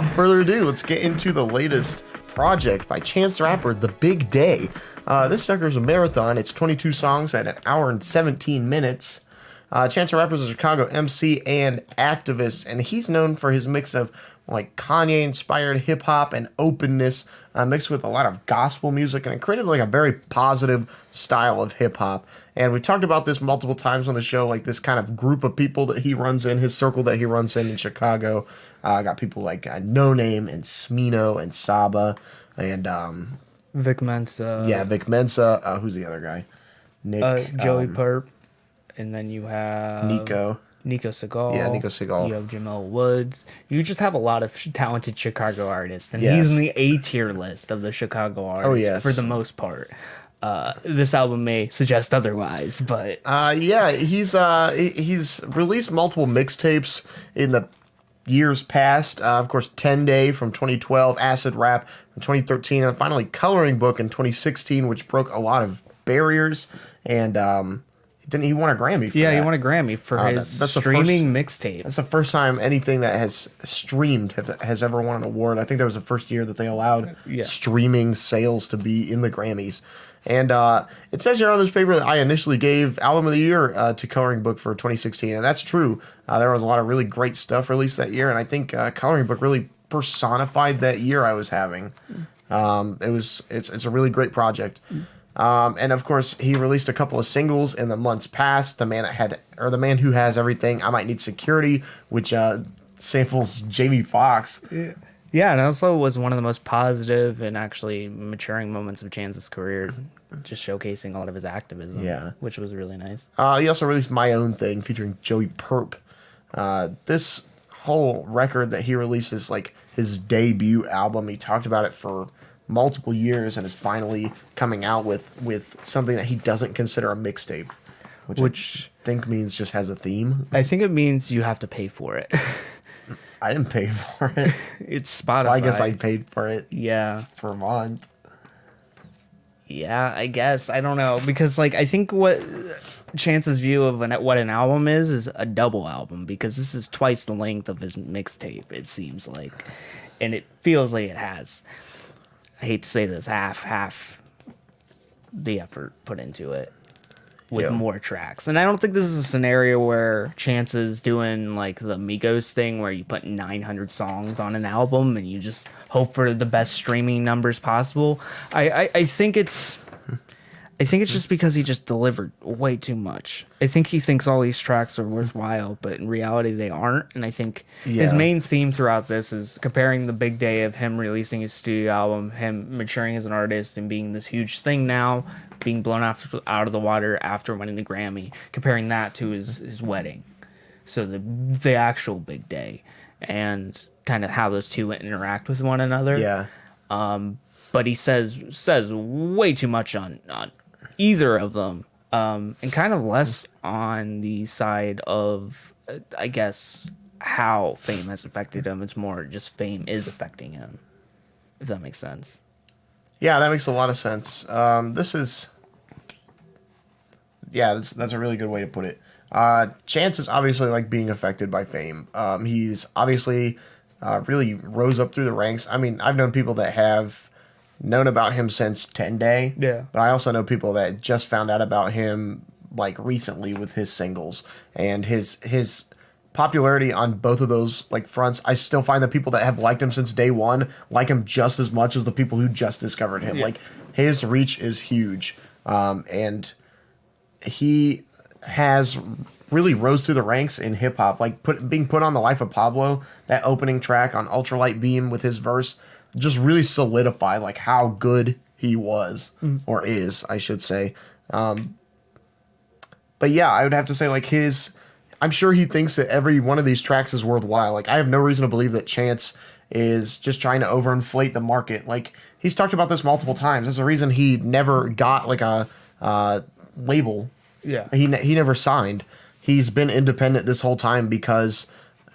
without further ado, let's get into the latest project by Chance the Rapper, The Big Day. This sucker is a marathon. It's 22 songs at 1 hour and 17 minutes. Chance the Rapper is a Chicago MC and activist, and he's known for his mix of like Kanye-inspired hip-hop and openness, mixed with a lot of gospel music, and it created like a very positive style of hip-hop. And we talked about this multiple times on the show, like this kind of group of people that he runs in, his circle that he runs in Chicago. Got people like No Name and Smino and Saba and Vic Mensa. Yeah, Vic Mensa. Who's the other guy? Nick. Joey Perp. And then you have Nico Segal. Yeah, Nico Segal. You have Jamel Woods. You just have a lot of talented Chicago artists. And Yes. he's in the A tier list of the Chicago artists yes. for the most part. This album may suggest otherwise, but yeah, he's released multiple mixtapes in the years past. Of course, 10 Day from 2012, Acid Rap from 2013, and finally Coloring Book in 2016, which broke a lot of barriers. And he won a Grammy for that. he won a Grammy for his that's streaming mixtape. That's the first time anything that has streamed has ever won an award. I think that was the first year that they allowed streaming sales to be in the Grammys. And it says here on this paper that I initially gave Album of the Year to Coloring Book for 2016, and that's true. There was a lot of really great stuff released that year, and I think Coloring Book really personified that year I was having. It's a really great project. And of course, he released a couple of singles in the months past. The Man Who Has Everything, I Might Need Security, which samples Jamie Foxx. Yeah, and also was one of the most positive and actually maturing moments of Chance's career, just showcasing a lot of his activism, which was really nice. He also released My Own Thing featuring Joey Perp. This whole record that he released is like his debut album. He talked about it for multiple years and is finally coming out with something that he doesn't consider a mixtape, which I think means just has a theme. I think it means you have to pay for it. I didn't pay for it. It's Spotify. Well, I guess I paid for it. Yeah. For a month. Yeah, I guess. I don't know. Because, like, I think what Chance's view of what an album is a double album. Because this is twice the length of his mixtape, it seems like. And it feels like it has, I hate to say this, half the effort put into it. With more tracks. And I don't think this is a scenario where Chance is doing like the Migos thing where you put 900 songs on an album and you just hope for the best streaming numbers possible. I think it's just because he just delivered way too much. I think he thinks all these tracks are worthwhile, but in reality they aren't. And I think his main theme throughout this is comparing the big day of him releasing his studio album, him maturing as an artist and being this huge thing now, being blown out of the water after winning the Grammy, comparing that to his wedding. So the actual big day and kind of how those two interact with one another. Yeah. But he says way too much on either of them, and kind of less on the side of, I guess, how fame has affected him. It's more just fame is affecting him, if that makes sense. Yeah, that makes a lot of sense. That's a really good way to put it. Chance is obviously like being affected by fame. He's obviously really rose up through the ranks. I mean, I've known people that have known about him since 10 Day. Yeah. But I also know people that just found out about him like recently with his singles and his popularity on both of those like fronts. I still find that people that have liked him since day one like him just as much as the people who just discovered him. Like his reach is huge. And he has really rose through the ranks in hip hop, like being put on The Life of Pablo, that opening track on Ultralight Beam with his verse just really solidified like how good he was or is, I should say. But yeah, I would have to say like I'm sure he thinks that every one of these tracks is worthwhile. Like I have no reason to believe that Chance is just trying to overinflate the market. Like he's talked about this multiple times. That's the reason he never got like a label. Yeah. He never signed. He's been independent this whole time because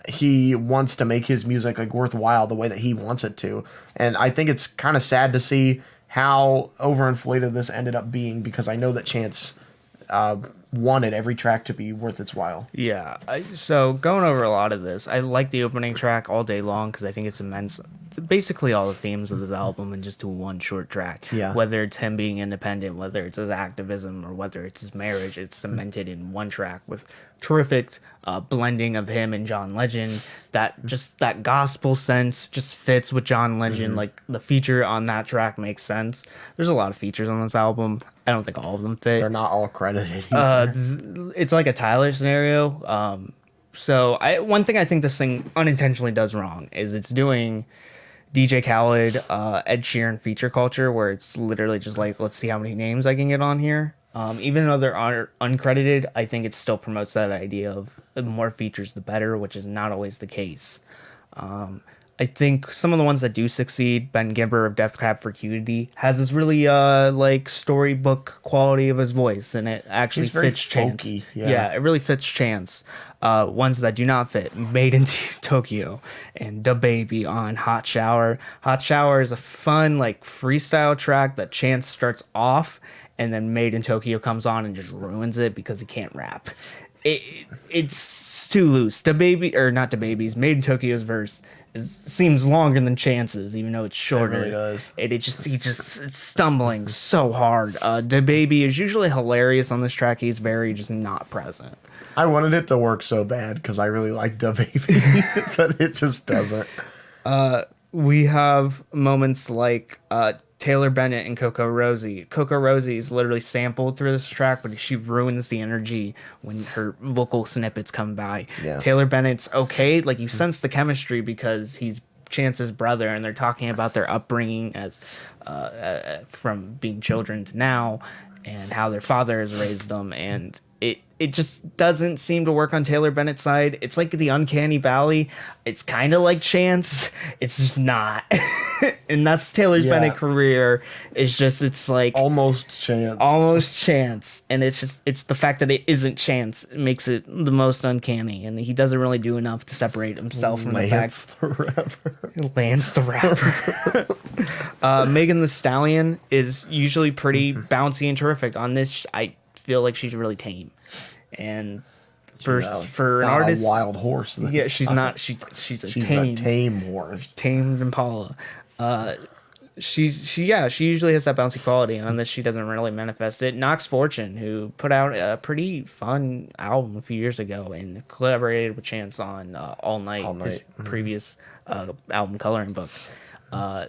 he wants to make his music like worthwhile the way that he wants it to. And I think it's kind of sad to see how overinflated this ended up being, because I know that Chance wanted every track to be worth its while. Yeah. So going over a lot of this, I like the opening track all day long because I think it's immense. Basically all the themes of this album and just to one short track. Yeah. Whether it's him being independent, whether it's his activism, or whether it's his marriage, it's cemented in one track with terrific blending of him and John Legend. That gospel sense just fits with John Legend. Like the feature on that track makes sense. There's a lot of features on this album. I don't think all of them fit. They're not all credited. It's like a Tyler scenario. So one thing I think this thing unintentionally does wrong is it's doing DJ Khaled, Ed Sheeran feature culture, where it's literally just like, let's see how many names I can get on here. Even though they're uncredited, I think it still promotes that idea of the more features, the better, which is not always the case. I think some of the ones that do succeed, Ben Gibber of Death Cab for Cutie has this really like storybook quality of his voice, and it actually fits Chance. Yeah, it really fits Chance. Ones that do not fit, Made in Tokyo and Da Baby on Hot Shower. Hot Shower is a fun like freestyle track that Chance starts off, and then Made in Tokyo comes on and just ruins it because he can't rap. It's too loose. Da Baby, or not Da Baby's, Made in Tokyo's verse seems longer than Chance's, even though it's shorter. It really does. It's stumbling so hard. Da Baby is usually hilarious on this track. He's very just not present. I wanted it to work so bad because I really like Da Baby, but it just doesn't. We have moments like Taylor Bennett and Coco Rosie. Coco Rosie is literally sampled through this track, but she ruins the energy when her vocal snippets come by. Yeah. Taylor Bennett's okay. Like, you sense the chemistry because he's Chance's brother, and they're talking about their upbringing as from being children to now, and how their father has raised them, and it just doesn't seem to work on Taylor Bennett's side. It's like the uncanny valley. It's kind of like Chance. It's just not. And that's Taylor's Bennett career. It's like almost Chance. Almost Chance. And it's the fact that it isn't Chance. It makes it the most uncanny. And he doesn't really do enough to separate himself from Lance the fact. Lance the rapper. Megan the Stallion is usually pretty bouncy and terrific. On this, I feel like she's really tame. And for an artist, a wild horse. Yeah, she's not. She's a tame horse. Tamed Impala. She usually has that bouncy quality, and on this she doesn't really manifest it. Knox Fortune, who put out a pretty fun album a few years ago and collaborated with Chance on All Night. His previous album Coloring Book.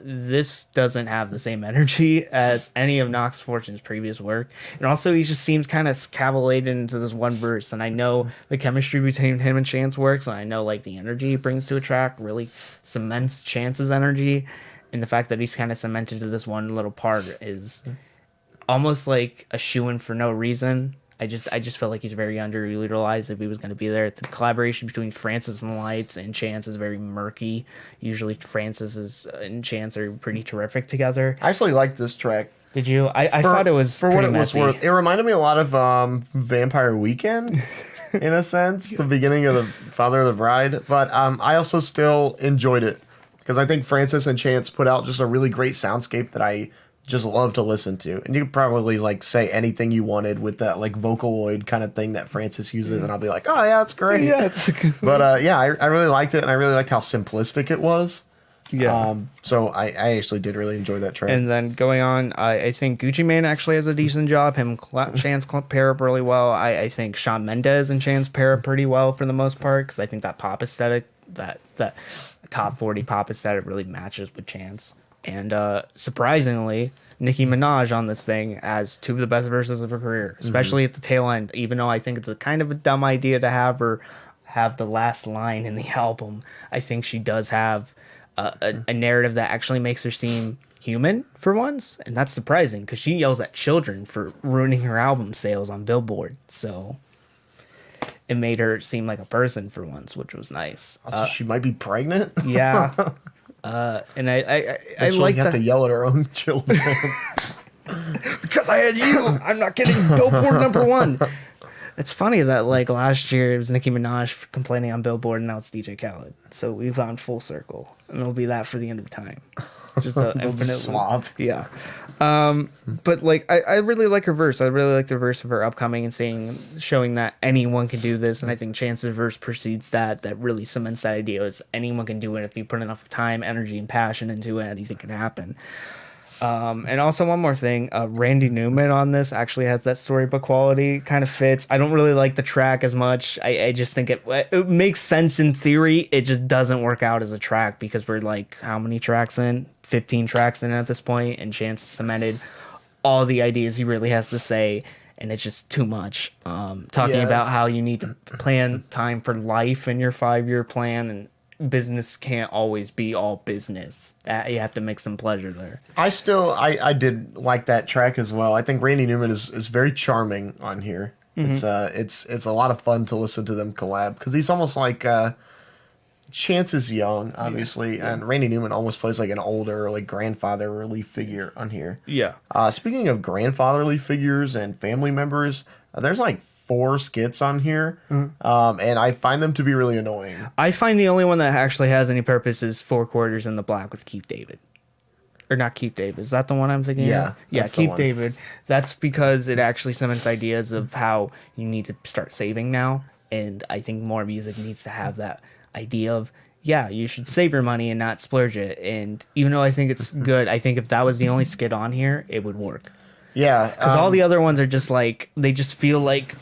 This doesn't have the same energy as any of Knox Fortune's previous work. And also, he just seems kind of cavalcaded into this one verse. And I know the chemistry between him and Chance works. And I know, like, the energy he brings to a track really cements Chance's energy. And the fact that he's kind of cemented to this one little part is almost like a shoo-in for no reason. I just feel like he's very underutilized if he was going to be there. The collaboration between Francis and the Lights and Chance is very murky. Usually Francis and Chance are pretty terrific together. I actually liked this track. Did you? I thought it was for what it was worth. It reminded me a lot of Vampire Weekend in a sense, the beginning of the Father of the Bride. But I also still enjoyed it because I think Francis and Chance put out just a really great soundscape that I just love to listen to. And you could probably like say anything you wanted with that like Vocaloid kind of thing that Francis uses, and I'll be like, oh yeah, that's great. Yeah, it's good. But I really liked it, and I really liked how simplistic it was. Yeah. So I actually did really enjoy that track. And then going on, I think Gucci Mane actually has a decent job. Chance pair up really well. I think Shawn Mendes and Chance pair up pretty well for the most part, because I think that pop aesthetic, that top 40 pop aesthetic really matches with Chance. And surprisingly, Nicki Minaj on this thing has two of the best verses of her career, especially at the tail end, even though I think it's a kind of a dumb idea to have her have the last line in the album. I think she does have a narrative that actually makes her seem human for once, and that's surprising because she yells at children for ruining her album sales on Billboard. So it made her seem like a person for once, which was nice. Also, she might be pregnant. Yeah. And I like have to yell at her own children because I had you. I'm not getting Billboard #1. It's funny that like last year it was Nicki Minaj complaining on Billboard, and now it's DJ Khaled. So we've gone full circle, and it'll be that for the end of the time. Just the They'll infinite just swap. Yeah. But like I really like her verse. I really like the verse of her upcoming and showing that anyone can do this. And I think Chance's verse precedes that really cements that idea is anyone can do it if you put enough time, energy, and passion into it. Anything can happen. And also one more thing, Randy Newman on this actually has that storybook quality, kind of fits. I don't really like the track as much. I just think it makes sense in theory. It just doesn't work out as a track because we're like, how many tracks in? 15 tracks in at this point, and Chance has cemented all the ideas he really has to say, and it's just too much. Talking about how you need to plan time for life in your 5-year plan, and business can't always be all business. You have to make some pleasure there. I did like that track as well. I think Randy Newman is very charming on here. Mm-hmm. It's a lot of fun to listen to them collab because he's almost like Chance is young, obviously, and Randy Newman almost plays like an older, like grandfatherly figure on here. Yeah. Speaking of grandfatherly figures and family members, there's like 4 skits on here, and I find them to be really annoying. I find the only one that actually has any purpose is 4 Quarters in the Black with Keith David. Or not Keith David. Is that the one I'm thinking of? Yeah, Keith David. That's because it actually cements ideas of how you need to start saving now, and I think more music needs to have that idea of, yeah, you should save your money and not splurge it. And even though I think it's good, I think if that was the only skit on here, it would work. Yeah. Because all the other ones are just like, they just feel like,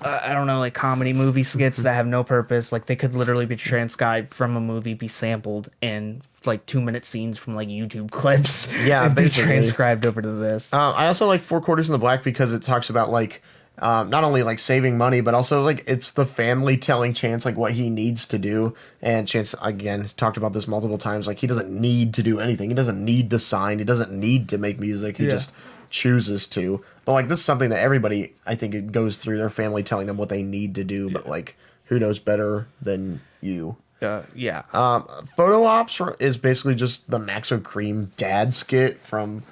I don't know, like comedy movie skits that have no purpose. Like they could literally be transcribed from a movie, be sampled, and like 2-minute scenes from like YouTube clips. Yeah, and be basically transcribed over to this. I also like 4 Quarters in the Black because it talks about like, not only like saving money, but also like it's the family telling Chance like what he needs to do. And Chance, again, has talked about this multiple times. Like he doesn't need to do anything. He doesn't need to sign. He doesn't need to make music. He just chooses to. But like this is something that everybody, I think, it goes through their family telling them what they need to do. But like, who knows better than you? Photo Ops is basically just the Maxo Cream dad skit from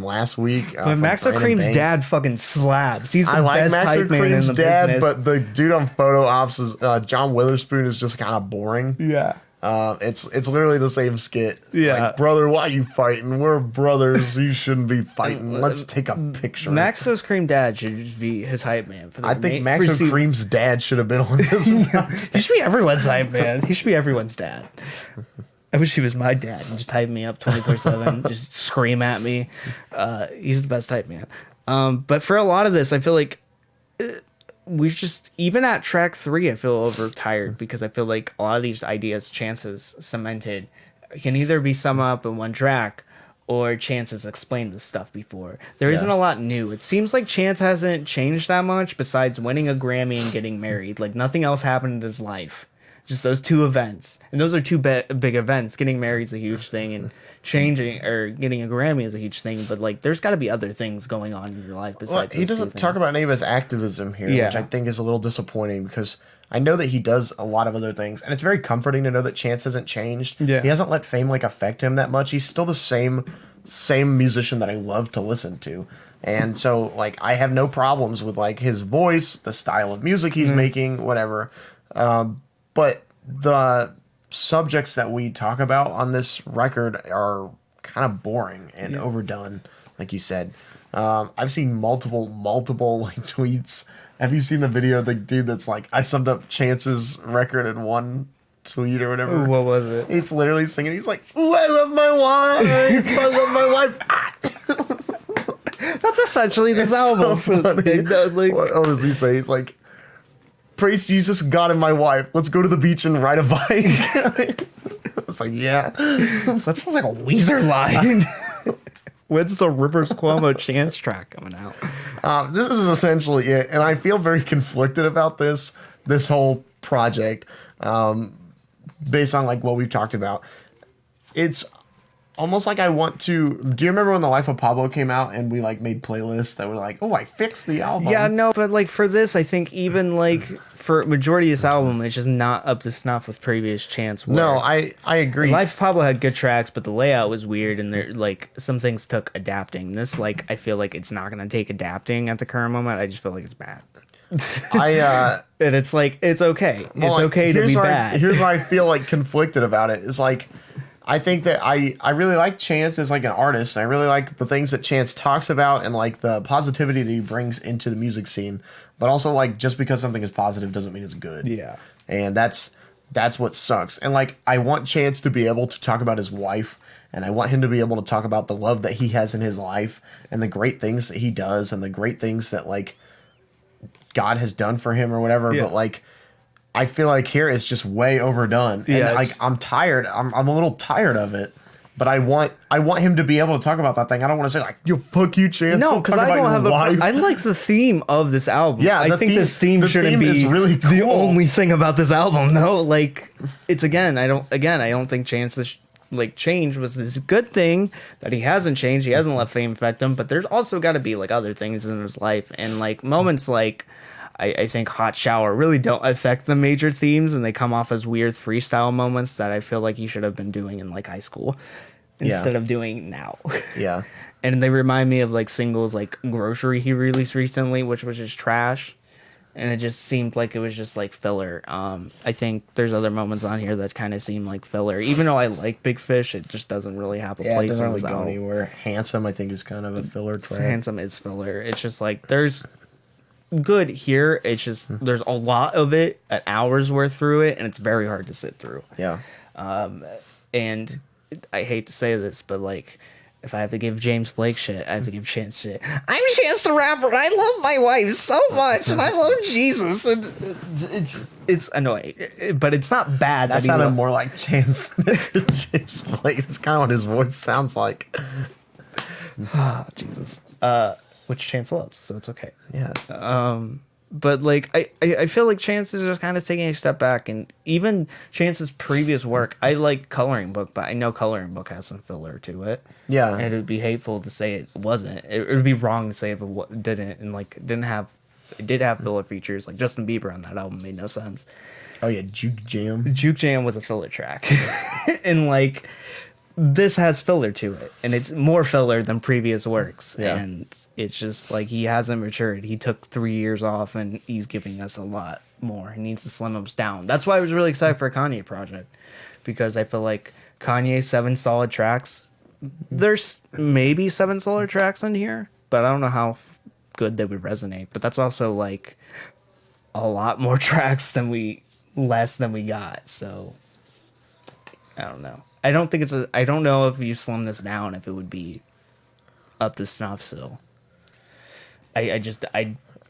last week. But Maxo Cream's dad fucking slaps. He's the best hype man in the dad, business. but the dude on Photo Ops is John Witherspoon is just kind of boring. Yeah. It's literally the same skit. Yeah. Like, brother, why you fighting? We're brothers. You shouldn't be fighting. Let's take a picture. Maxo's Cream dad should just be his hype man. I think Maxo Cream's dad should have been on this. He should be everyone's hype man. He should be everyone's dad. I wish he was my dad and just hype me up 24/7, just scream at me. He's the best hype man. But for a lot of this, I feel like we just, even at track 3, I feel overtired because I feel like a lot of these ideas Chance's cemented can either be summed up in one track or Chance has explained this stuff before. There isn't a lot new. It seems like Chance hasn't changed that much besides winning a Grammy and getting married. Like nothing else happened in his life. Just those 2 events. And those are 2 big events. Getting married is a huge thing, and changing or getting a Grammy is a huge thing. But like, there's got to be other things going on in your life besides. He doesn't talk about any of his activism here, which I think is a little disappointing because I know that he does a lot of other things, and it's very comforting to know that Chance hasn't changed. Yeah. He hasn't let fame like affect him that much. He's still the same musician that I love to listen to. And so like, I have no problems with like his voice, the style of music he's making, whatever. But the subjects that we talk about on this record are kind of boring and overdone, like you said. I've seen multiple like tweets. Have you seen the video of the dude that's like, I summed up Chance's record in one tweet or whatever? What was it? It's literally singing. He's like, "Ooh, I love my wife. I love my wife." That's essentially this album. So funny. What does he say? He's like, "Praise Jesus, God, and my wife. Let's go to the beach and ride a bike." I was like, yeah. That sounds like a Weezer line. When's the Rivers Cuomo Chance track coming out? This is essentially it, and I feel very conflicted about this whole project, based on like what we've talked about. It's almost like I want to. Do you remember when The Life of Pablo came out and we like made playlists that were like, oh, I fixed the album? Yeah, no, but like for this, I think even like for majority of this album, it's just not up to snuff with previous Chance work. No, I agree. Life of Pablo had good tracks, but the layout was weird, and there like some things took adapting. This, like, I feel like it's not gonna take adapting at the current moment. I just feel like it's bad. And it's like, it's okay. It's okay to be bad. Here's why I feel like conflicted about it. Is like, I think that I really like Chance as like an artist. And I really like the things that Chance talks about and like the positivity that he brings into the music scene. But also like just because something is positive doesn't mean it's good. Yeah. And that's what sucks. And like I want Chance to be able to talk about his wife, and I want him to be able to talk about the love that he has in his life and the great things that he does and the great things that like God has done for him or whatever. Yeah. But like I feel like here it's just way overdone. And Yeah, like I'm tired. I'm a little tired of it. But I want him to be able to talk about that thing. I don't want to say like, "Yo, fuck you, Chance." No, because I don't have I like the theme of this album. Yeah, I think this theme shouldn't be really cool. the only thing about this album. No, like it's I don't think Chance's like change was this good thing that he hasn't changed. He hasn't let fame affect him. But there's also got to be like other things in his life and like moments like. I think Hot Shower really don't affect the major themes, and they come off as weird freestyle moments that I feel like he should have been doing in like high school instead of doing now. Yeah. And they remind me of like singles like Grocery he released recently, which was just trash. And it just seemed like it was just like filler. I think there's other moments on here that kind of seem like filler. Even though I like Big Fish, it just doesn't really have a place. It doesn't on really this go album. anywhere. Handsome, I think, is kind of a filler track. Handsome is filler. It's just like there's good here. It's just there's a lot of it, an hour's worth through it, and it's very hard to sit through. Yeah. And I hate to say this, but like if I have to give James Blake shit, I have to give Chance shit. I'm Chance the Rapper, and I love my wife so much, and I love Jesus, and it's annoying, but it's not bad. That sounded more like Chance than James Blake. It's kind of what his voice sounds like. Oh, Jesus. Which Chance loves, so it's okay. Yeah. But like I feel like Chance is just kind of taking a step back, and even Chance's previous work, I like Coloring Book, but I know Coloring Book has some filler to it. Yeah. And it would be hateful to say it wasn't. It would be wrong to say if it didn't, and like it did have filler features. Like Justin Bieber on that album made no sense. Oh yeah, Juke Jam. Juke Jam was a filler track, and like this has filler to it, and it's more filler than previous works. Yeah. And it's just like he hasn't matured. He took 3 years off, and he's giving us a lot more. He needs to slim him down. That's why I was really excited for a Kanye project, because I feel like Kanye 7 solid tracks. There's maybe 7 solid tracks in here, but I don't know how good they would resonate. But that's also like a lot more tracks less than we got. So I don't know. I don't know if you slim this down if it would be up to snuff still. I guess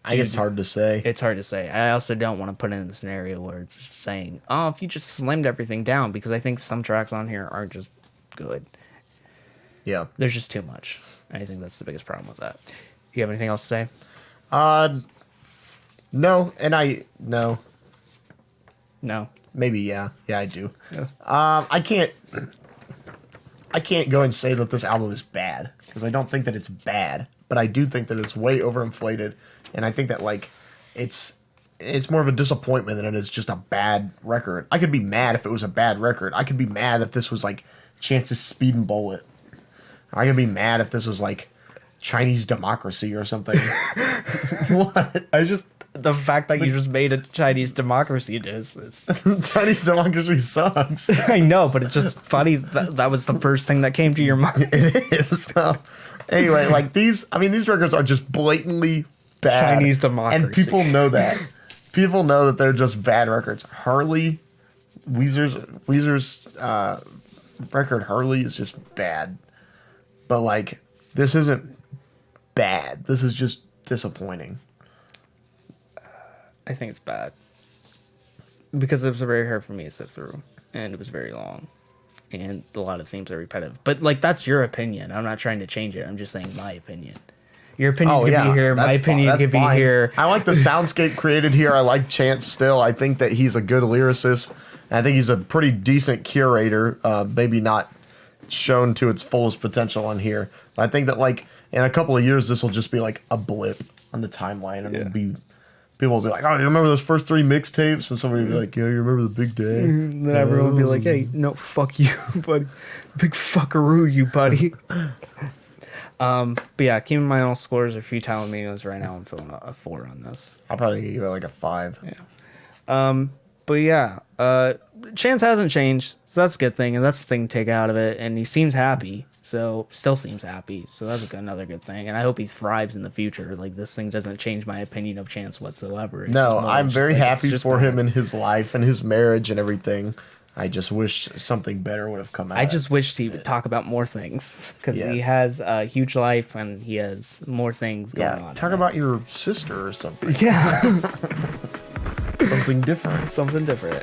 it's hard to say. It's hard to say. I also don't want to put it in the scenario where it's just saying, oh, if you just slimmed everything down, because I think some tracks on here are just good. Yeah. There's just too much. I think that's the biggest problem with that. You have anything else to say? No, and no. No. Maybe yeah. Yeah, I do. Yeah. I can't go and say that this album is bad, because I don't think that it's bad, but I do think that it's way overinflated, and I think that like it's more of a disappointment than it is just a bad record. I could be mad if it was a bad record. I could be mad if this was like Chance's Speed and Bullet. I could be mad if this was like Chinese Democracy or something. What? The fact that you just made a Chinese Democracy diss is... Chinese Democracy sucks. I know, but it's just funny that was the first thing that came to your mind. It is. So, anyway, like these records are just blatantly bad. Chinese Democracy. And people know that. People know that they're just bad records. Weezer's record Hurley is just bad. But like, this isn't bad. This is just disappointing. I think it's bad. Because it was very hard for me to sit through. And it was very long. And a lot of themes are repetitive. But, like, that's your opinion. I'm not trying to change it. I'm just saying my opinion. Your opinion could be here. My opinion could be here. I like the soundscape created here. I like Chance still. I think that he's a good lyricist. I think he's a pretty decent curator. Maybe not shown to its fullest potential on here. But I think that, like, in a couple of years, this will just be, like, a blip on the timeline. And it'll be... People will be like, oh, you remember those first 3 mixtapes? And somebody will be like, yeah, you remember the big day? And then everyone will be like, hey, no, fuck you, buddy. Big fuckaroo, you buddy. But yeah, keeping my own scores are futile amigos. Right now, I'm feeling a 4 on this. I'll probably give it like a 5. Yeah. But yeah, Chance hasn't changed, so that's a good thing, and that's the thing to take out of it. And he seems happy, so still seems happy, so that's another good thing. And I hope he thrives in the future. Like, this thing doesn't change my opinion of Chance whatsoever. It's No, just more- I'm it's very just like, happy it's just for better. him in his life and his marriage and everything. I just wish something better would have come out. I just wished he would talk about more things, because he Yes. has a huge life and he has more things going on. Talk about your sister or something. Yeah, Something different. something different.